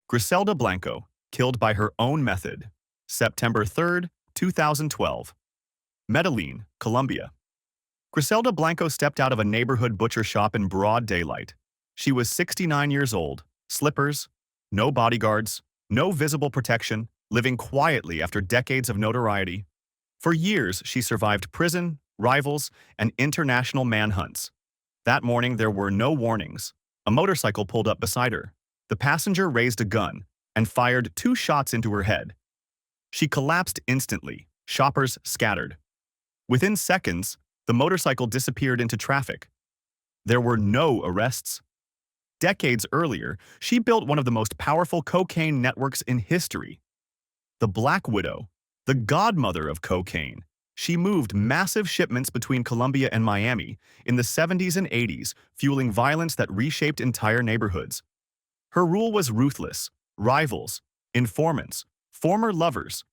Griselda Blanco, killed by her own method. September 3rd, 2012. Medellin, Colombia. Griselda Blanco stepped out of a neighborhood butcher shop in broad daylight. She was 69 years old, slippers, no bodyguards, no visible protection, living quietly after decades of notoriety. For years, she survived prison, rivals, and international manhunts. That morning, there were no warnings. A motorcycle pulled up beside her. The passenger raised a gun and fired 2 shots into her head. She collapsed instantly. Shoppers scattered. Within seconds, the motorcycle disappeared into traffic. There were no arrests. Decades earlier, she built one of the most powerful cocaine networks in history. The Black Widow, the godmother of cocaine. She moved massive shipments between Colombia and Miami in the 70s and 80s, fueling violence that reshaped entire neighborhoods. Her rule was ruthless. Rivals, informants, former lovers.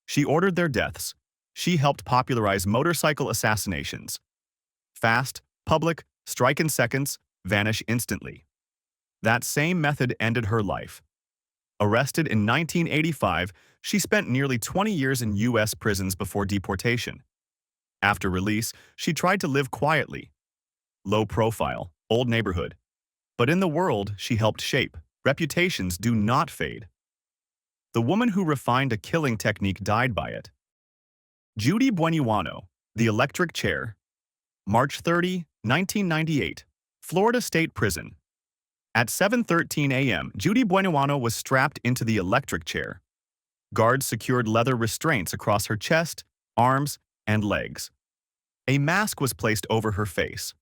She ordered their deaths. She helped popularize motorcycle assassinations. Fast, public, strike in seconds, vanish instantly. That same method ended her life. Arrested in 1985, she spent nearly 20 years in U.S. prisons before deportation. After release, she tried to live quietly. Low profile, old neighborhood. But in the world she helped shape, reputations do not fade. The woman who refined a killing technique died by it. Judy Buenoano, the electric chair. March 30, 1998, Florida State Prison. At 7:13 a.m., Judy Buenoano was strapped into the electric chair. Guards secured leather restraints across her chest, arms, and legs. A mask was placed over her face.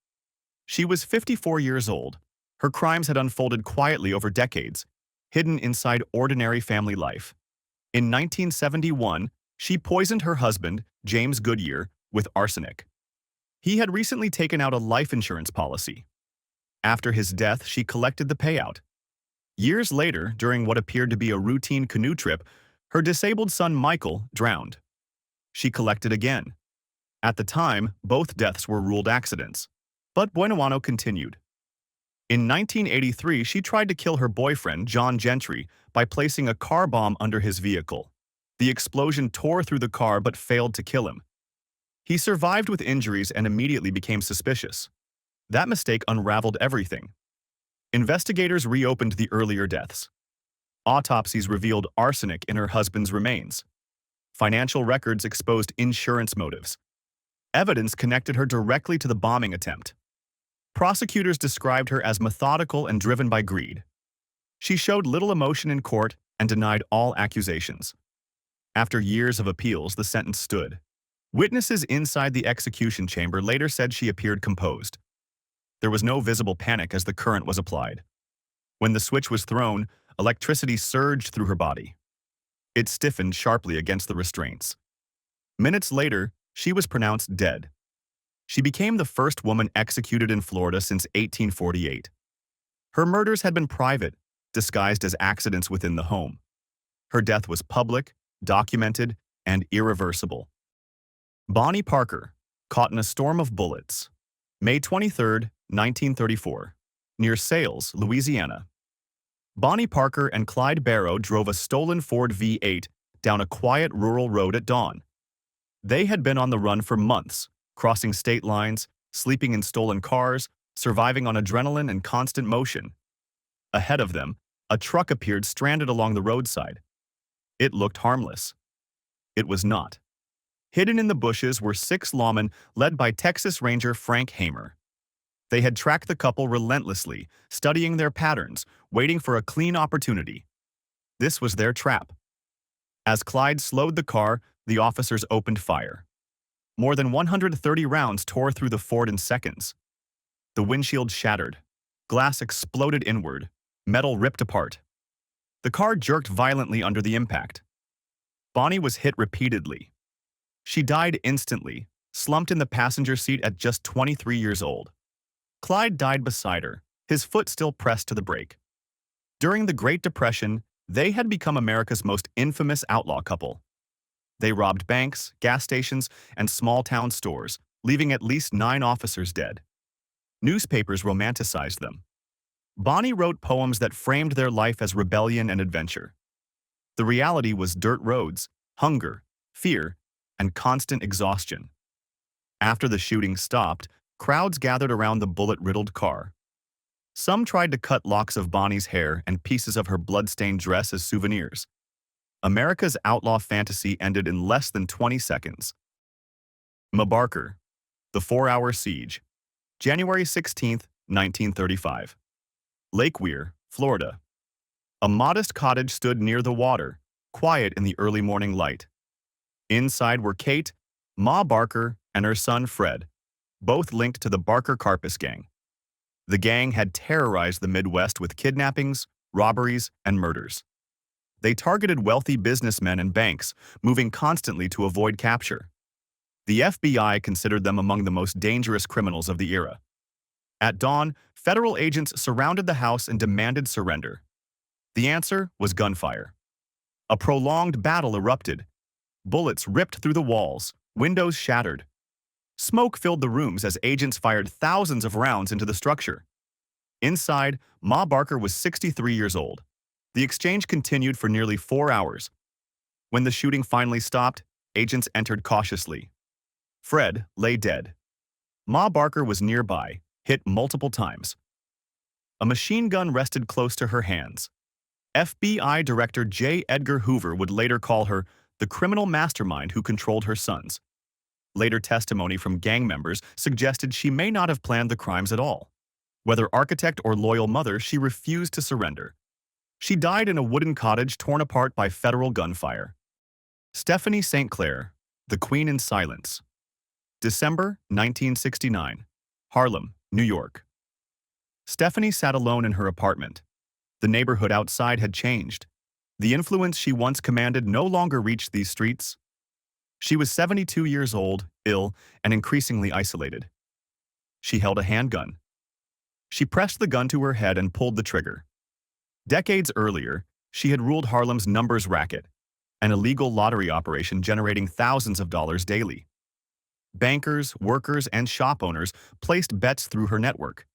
She was 54 years old. Her crimes had unfolded quietly over decades, hidden inside ordinary family life. In 1971, she poisoned her husband, James Goodyear, with arsenic. He had recently taken out a life insurance policy. After his death, she collected the payout. Years later, during what appeared to be a routine canoe trip, her disabled son Michael drowned. She collected again. At the time, both deaths were ruled accidents. But Buenoano continued. In 1983, she tried to kill her boyfriend, John Gentry, by placing a car bomb under his vehicle. The explosion tore through the car but failed to kill him. He survived with injuries and immediately became suspicious. That mistake unraveled everything. Investigators reopened the earlier deaths. Autopsies revealed arsenic in her husband's remains. Financial records exposed insurance motives. Evidence connected her directly to the bombing attempt. Prosecutors described her as methodical and driven by greed. She showed little emotion in court and denied all accusations. After years of appeals, the sentence stood. Witnesses inside the execution chamber later said she appeared composed. There was no visible panic as the current was applied. When the switch was thrown, electricity surged through her body. It stiffened sharply against the restraints. Minutes later, she was pronounced dead. She became the first woman executed in Florida since 1848. Her murders had been private, disguised as accidents within the home. Her death was public, documented, and irreversible. Bonnie Parker, caught in a storm of bullets. May 23, 1934, near Sales, Louisiana. Bonnie Parker and Clyde Barrow drove a stolen Ford V8 down a quiet rural road at dawn. They had been on the run for months, crossing state lines, sleeping in stolen cars, surviving on adrenaline and constant motion. Ahead of them, a truck appeared stranded along the roadside. It looked harmless. It was not. Hidden in the bushes were 6 lawmen led by Texas Ranger Frank Hamer. They had tracked the couple relentlessly, studying their patterns, waiting for a clean opportunity. This was their trap. As Clyde slowed the car, the officers opened fire. More than 130 rounds tore through the Ford in seconds. The windshield shattered. Glass exploded inward. Metal ripped apart. The car jerked violently under the impact. Bonnie was hit repeatedly. She died instantly, slumped in the passenger seat at just 23 years old. Clyde died beside her, his foot still pressed to the brake. During the Great Depression, they had become America's most infamous outlaw couple. They robbed banks, gas stations, and small-town stores, leaving at least 9 officers dead. Newspapers romanticized them. Bonnie wrote poems that framed their life as rebellion and adventure. The reality was dirt roads, hunger, fear, and constant exhaustion. After the shooting stopped, crowds gathered around the bullet-riddled car. Some tried to cut locks of Bonnie's hair and pieces of her blood-stained dress as souvenirs. America's outlaw fantasy ended in less than 20 seconds. Ma Barker, The 4-Hour Siege, January 16, 1935. Lake Weir, Florida. A modest cottage stood near the water, quiet in the early morning light. Inside were Kate, Ma Barker, and her son Fred, both linked to the Barker Carpus gang. The gang had terrorized the Midwest with kidnappings, robberies, and murders. They targeted wealthy businessmen and banks, moving constantly to avoid capture. The FBI considered them among the most dangerous criminals of the era. At dawn, federal agents surrounded the house and demanded surrender. The answer was gunfire. A prolonged battle erupted. Bullets ripped through the walls, windows shattered. Smoke filled the rooms as agents fired thousands of rounds into the structure. Inside, Ma Barker was 63 years old. The exchange continued for nearly 4 hours. When the shooting finally stopped, agents entered cautiously. Fred lay dead. Ma Barker was nearby, hit multiple times. A machine gun rested close to her hands. FBI Director J. Edgar Hoover would later call her the criminal mastermind who controlled her sons. Later testimony from gang members suggested she may not have planned the crimes at all. Whether architect or loyal mother, she refused to surrender. She died in a wooden cottage torn apart by federal gunfire. Stephanie St. Clair, The Queen in Silence. December 1969. Harlem, New York. Stephanie sat alone in her apartment. The neighborhood outside had changed. The influence she once commanded no longer reached these streets. She was 72 years old, ill, and increasingly isolated. She held a handgun. She pressed the gun to her head and pulled the trigger. Decades earlier, she had ruled Harlem's numbers racket, an illegal lottery operation generating thousands of dollars daily. Bankers, workers, and shop owners placed bets through her network.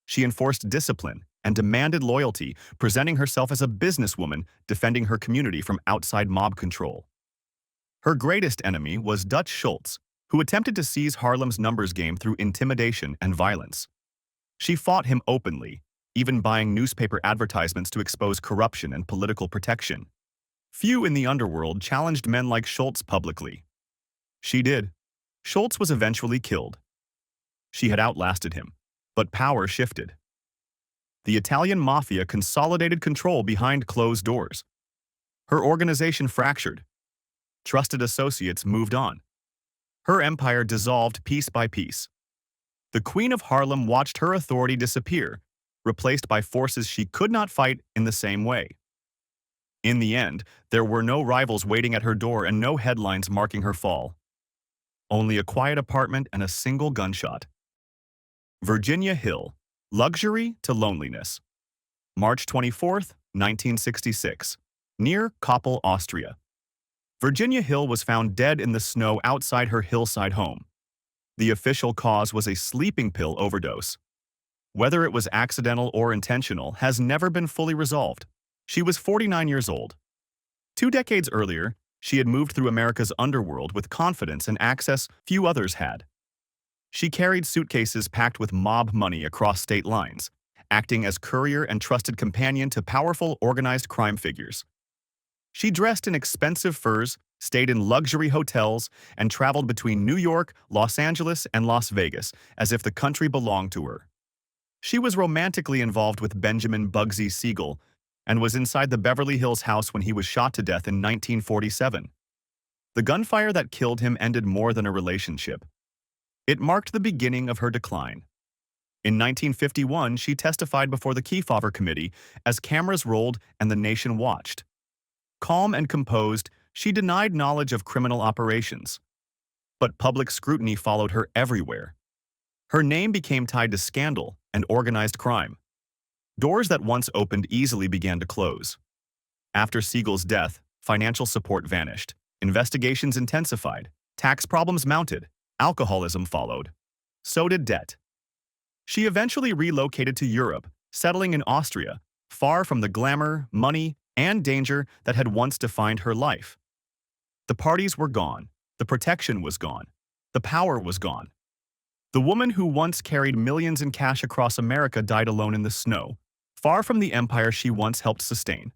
She enforced discipline and demanded loyalty, presenting herself as a businesswoman defending her community from outside mob control. Her greatest enemy was Dutch Schultz, who attempted to seize Harlem's numbers game through intimidation and violence. She fought him openly, even buying newspaper advertisements to expose corruption and political protection. Few in the underworld challenged men like Schultz publicly. She did. Schultz was eventually killed. She had outlasted him, but power shifted. The Italian mafia consolidated control behind closed doors. Her organization fractured. Trusted associates moved on. Her empire dissolved piece by piece. The Queen of Harlem watched her authority disappear, replaced by forces she could not fight in the same way. In the end, there were no rivals waiting at her door and no headlines marking her fall. Only a quiet apartment and a single gunshot. Virginia Hill, Luxury to Loneliness. March 24, 1966. Near Koppel, Austria. Virginia Hill was found dead in the snow outside her hillside home. The official cause was a sleeping pill overdose. Whether it was accidental or intentional has never been fully resolved. She was 49 years old. 2 decades earlier, she had moved through America's underworld with confidence and access few others had. She carried suitcases packed with mob money across state lines, acting as courier and trusted companion to powerful organized crime figures. She dressed in expensive furs, stayed in luxury hotels, and traveled between New York, Los Angeles, and Las Vegas as if the country belonged to her. She was romantically involved with Benjamin Bugsy Siegel and was inside the Beverly Hills house when he was shot to death in 1947. The gunfire that killed him ended more than a relationship. It marked the beginning of her decline. In 1951, she testified before the Kefauver Committee as cameras rolled and the nation watched. Calm and composed, she denied knowledge of criminal operations. But public scrutiny followed her everywhere. Her name became tied to scandal and organized crime. Doors that once opened easily began to close. After Siegel's death, financial support vanished, investigations intensified, tax problems mounted, alcoholism followed. So did debt. She eventually relocated to Europe, settling in Austria, far from the glamour, money, and danger that had once defined her life. The parties were gone, the protection was gone, the power was gone. The woman who once carried millions in cash across America died alone in the snow, far from the empire she once helped sustain.